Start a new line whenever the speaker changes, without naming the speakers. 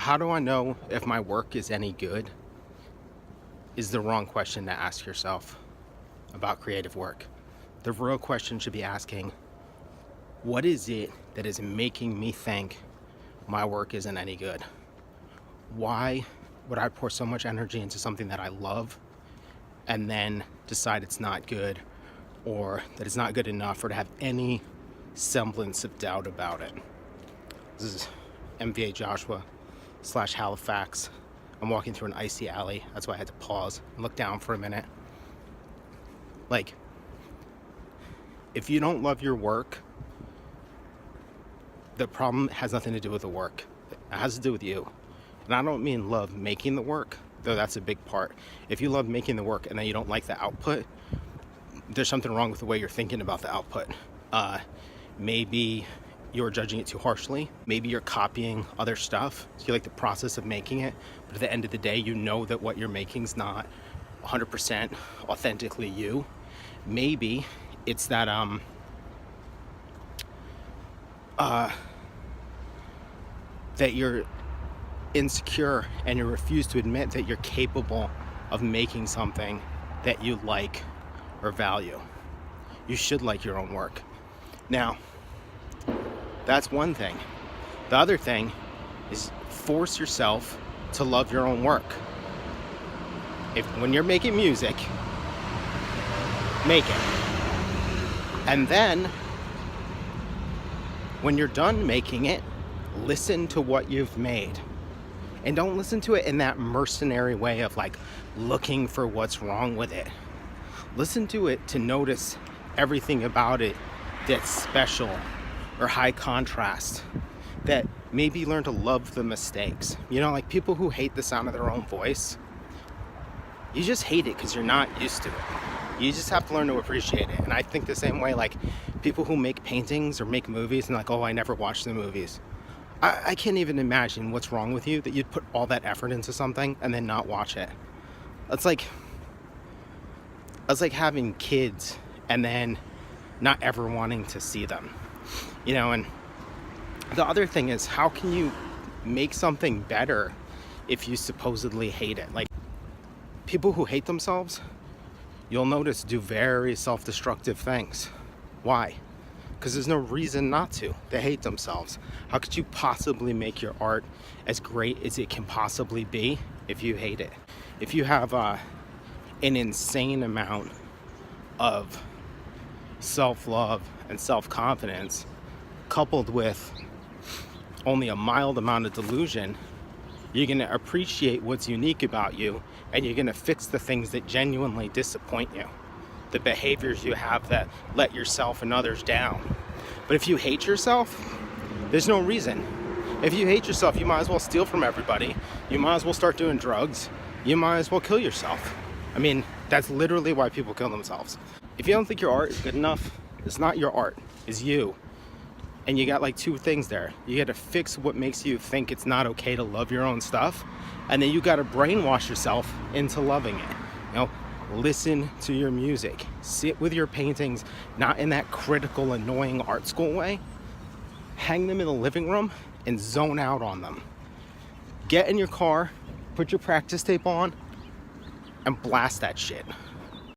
How do I know if my work is any good is the wrong question to ask yourself about creative work. The real question should be asking, what is it that is making me think my work isn't any good? Why would I pour so much energy into something that I love and then decide it's not good, or that it's not good enough, or to have any semblance of doubt about it? This is mvajoshua / HALIFAX. I'm walking through an icy alley. That's why I had to pause and look down for a minute. Like, if you don't love your work, the problem has nothing to do with the work. It has to do with you. And I don't mean love making the work, though that's a big part. If you love making the work and then you don't like the output, there's something wrong with the way you're thinking about the output. Maybe you're judging it too harshly. Maybe you're copying other stuff. So you like the process of making it, but at the end of the day, you know that what you're making is not 100% authentically you. Maybe it's that that you're insecure and you refuse to admit that you're capable of making something that you like or value. You should like your own work. Now, that's one thing. The other thing is force yourself to love your own work. When you're making music, make it. And then, when you're done making it, listen to what you've made. And don't listen to it in that mercenary way of like looking for what's wrong with it. Listen to it to notice everything about it that's special or high contrast, that maybe learn to love the mistakes. You know, like people who hate the sound of their own voice, you just hate it because you're not used to it. You just have to learn to appreciate it. And I think the same way, like people who make paintings or make movies and like, oh, I never watched the movies. I can't even imagine what's wrong with you that you'd put all that effort into something and then not watch it. It's like having kids and then not ever wanting to see them. You know, and the other thing is, how can you make something better if you supposedly hate it? Like, people who hate themselves, you'll notice, do very self-destructive things. Why? Because there's no reason not to. They hate themselves. How could you possibly make your art as great as it can possibly be if you hate it? If you have an insane amount of self-love and self-confidence coupled with only a mild amount of delusion, you're going to appreciate what's unique about you, and you're going to fix the things that genuinely disappoint you, the behaviors you have that let yourself and others down. But if you hate yourself, there's no reason. If you hate yourself, you might as well steal from everybody. You might as well start doing drugs. You might as well kill yourself. I mean, that's literally why people kill themselves. If you don't think your art is good enough, it's not your art, it's you. And you got like two things there. You got to fix what makes you think it's not okay to love your own stuff, and then you got to brainwash yourself into loving it. You know, listen to your music, sit with your paintings, not in that critical, annoying art school way. Hang them in the living room and zone out on them. Get in your car, put your practice tape on, and blast that shit.